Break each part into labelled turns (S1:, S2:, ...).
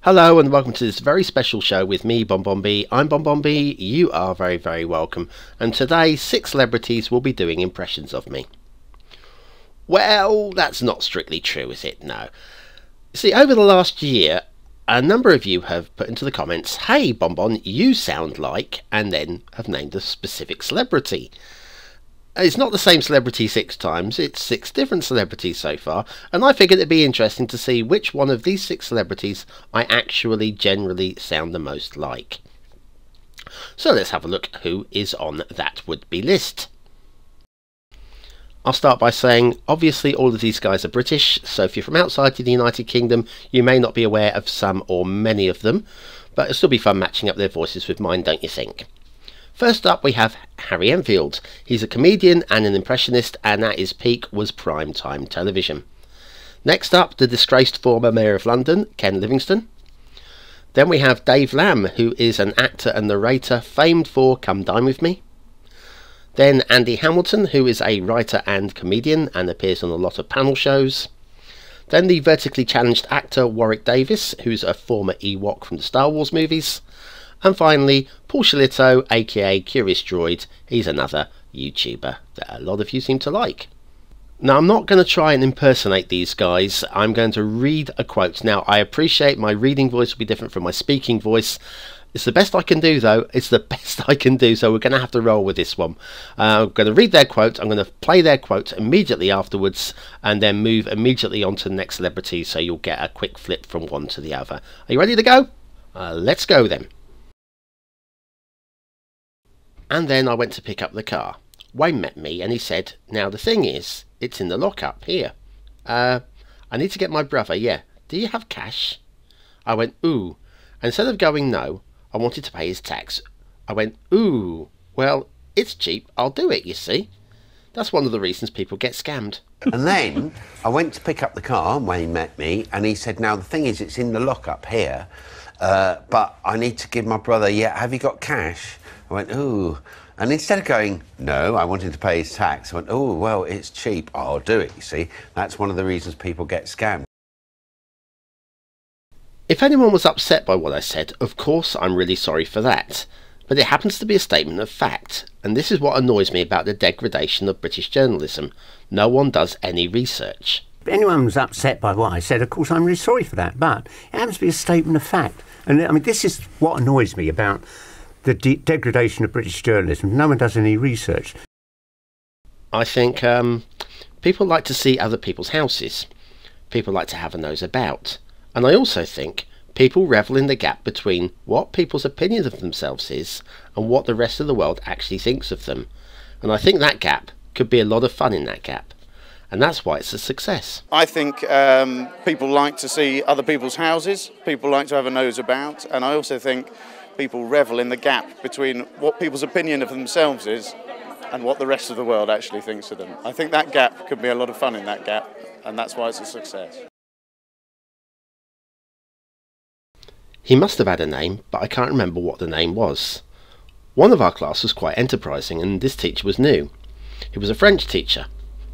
S1: Hello and welcome to this very special show with me, BonBonB. I'm BonBonB, you are very, very welcome. And today, 6 celebrities will be doing impressions of me. Well, that's not strictly true, is it? No. See, over the last year, a number of you have put into the comments, hey Bonbon, you sound like, and then have named a specific celebrity. It's not the same celebrity 6 times, it's 6 different celebrities so far, and I figured it'd be interesting to see which one of these 6 celebrities I actually generally sound the most like. So let's have a look who is on that would-be list. I'll start by saying, obviously all of these guys are British, so if you're from outside the United Kingdom, you may not be aware of some or many of them, but it'll still be fun matching up their voices with mine, don't you think? First up we have Harry Enfield. He's a comedian and an impressionist, and at his peak was prime time television. Next up, the disgraced former Mayor of London, Ken Livingstone. Then we have Dave Lamb, who is an actor and narrator famed for Come Dine With Me. Then Andy Hamilton, who is a writer and comedian and appears on a lot of panel shows. Then the vertically challenged actor Warwick Davis, who's a former Ewok from the Star Wars movies. And finally, Paul Shillito, aka Curious Droid. He's another YouTuber that a lot of you seem to like. Now, I'm not going to try and impersonate these guys. I'm going to read a quote. Now, I appreciate my reading voice will be different from my speaking voice. It's the best I can do, though. It's the best I can do, so we're going to have to roll with this one. I'm going to read their quote. I'm going to play their quote immediately afterwards, and then move immediately on to the next celebrity, so you'll get a quick flip from one to the other. Are you ready to go? Let's go then. And then I went to pick up the car. Wayne met me and he said, now the thing is, it's in the lockup here. I need to get my brother, yeah. Do you have cash? I went, ooh. And instead of going no, I wanted to pay his tax. I went, ooh. Well, it's cheap, I'll do it, you see. That's one of the reasons people get scammed.
S2: And then I went to pick up the car, Wayne met me, and he said, now the thing is, it's in the lockup here, but I need to give my brother, yeah, have you got cash? I went, ooh. And instead of going, no, I wanted to pay his tax, I went, oh, well, it's cheap. I'll do it, you see. That's one of the reasons people get scammed.
S1: If anyone was upset by what I said, of course I'm really sorry for that. But it happens to be a statement of fact. And this is what annoys me about the degradation of British journalism. No one does any research.
S3: If anyone was upset by what I said, of course I'm really sorry for that. But it happens to be a statement of fact. And I mean, this is what annoys me about the degradation of British journalism. No one does any research.
S1: I think people like to see other people's houses. People like to have a nose about. And I also think people revel in the gap between what people's opinion of themselves is and what the rest of the world actually thinks of them. And I think that gap could be a lot of fun in that gap. And that's why it's a success.
S4: I think people like to see other people's houses. People like to have a nose about. And I also think people revel in the gap between what people's opinion of themselves is and what the rest of the world actually thinks of them. I think that gap could be a lot of fun in that gap, and that's why it's a success.
S1: He must have had a name, but I can't remember what the name was. One of our class was quite enterprising, and this teacher was new. He was a French teacher.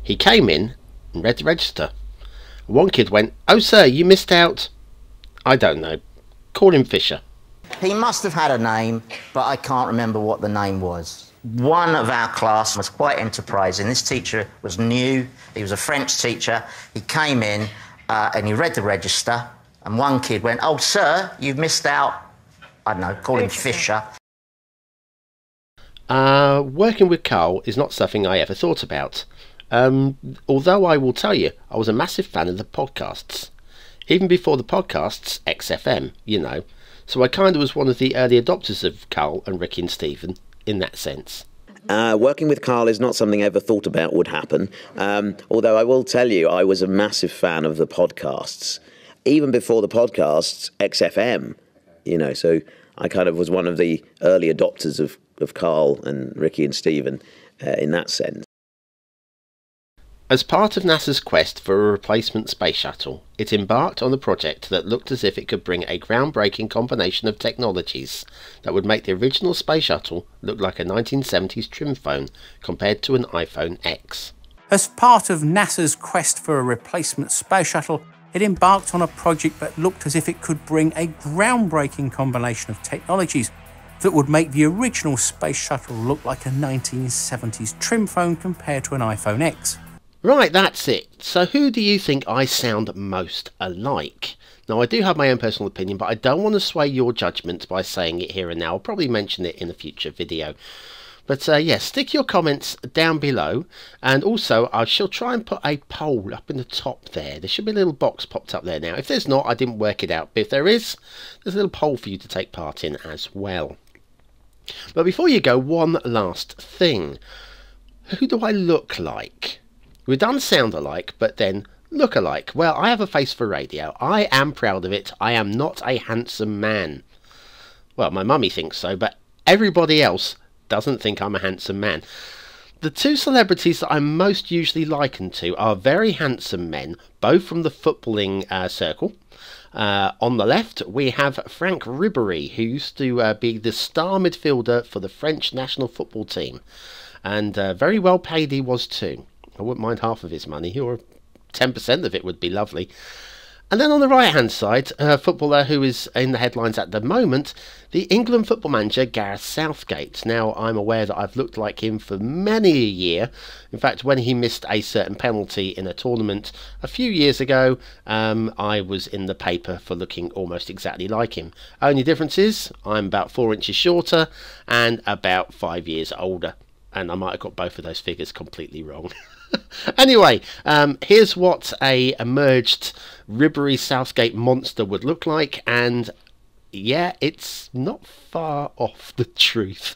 S1: He came in and read the register. One kid went, "Oh sir, you missed out." I don't know. Call him Fisher.
S5: He must have had a name, but I can't remember what the name was. One of our class was quite enterprising. This teacher was new. He was a French teacher. He came in and he read the register, and one kid went, "Oh, sir, you've missed out." I don't know, call him Fisher.
S1: Working with Carl is not something I ever thought about. Although I will tell you, I was a massive fan of the podcasts. Even before the podcasts, XFM, you know. So I kind of was one of the early adopters of Carl and Ricky and Stephen in that sense.
S6: Working with Carl is not something I ever thought about would happen. Although I will tell you, I was a massive fan of the podcasts. Even before the podcasts, XFM, you know, so I kind of was one of the early adopters of Carl and Ricky and Stephen in that sense.
S1: As part of NASA's quest for a replacement space shuttle, it embarked on a project that looked as if it could bring a groundbreaking combination of technologies that would make the original space shuttle look like a 1970s trim phone compared to an iPhone X.
S7: As part of NASA's quest for a replacement space shuttle, it embarked on a project that looked as if it could bring a groundbreaking combination of technologies that would make the original space shuttle look like a 1970s trim phone compared to an iPhone X.
S1: Right, that's it. So who do you think I sound most alike? Now, I do have my own personal opinion, but I don't want to sway your judgment by saying it here and now. I'll probably mention it in a future video. But yeah, stick your comments down below, and also I shall try and put a poll up in the top there. There should be a little box popped up there now. If there's not, I didn't work it out, but if there is, there's a little poll for you to take part in as well. But before you go, one last thing. Who do I look like? We've done Soundalike, but then Lookalike. Well, I have a face for radio. I am proud of it. I am not a handsome man. Well, my mummy thinks so, but everybody else doesn't think I'm a handsome man. The two celebrities that I'm most usually likened to are very handsome men, both from the footballing circle. On the left, we have Frank Ribery, who used to be the star midfielder for the French national football team. And very well paid he was too. I wouldn't mind half of his money, or 10% of it would be lovely. And then on the right hand side, a footballer who is in the headlines at the moment, the England football manager Gareth Southgate. Now, I'm aware that I've looked like him for many a year. In fact, when he missed a certain penalty in a tournament a few years ago, I was in the paper for looking almost exactly like him. Only difference is I'm about 4 inches shorter and about 5 years older. And I might have got both of those figures completely wrong. Anyway, here's what a merged Ribery Southgate monster would look like, and yeah, it's not far off the truth.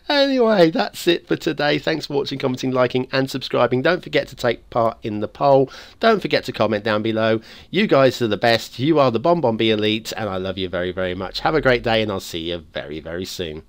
S1: Anyway, that's it for today. Thanks for watching, commenting, liking and subscribing. Don't forget to take part in the poll. Don't forget to comment down below. You guys are the best. You are the BonBonB Elite, and I love you very, very much. Have a great day, and I'll see you very, very soon.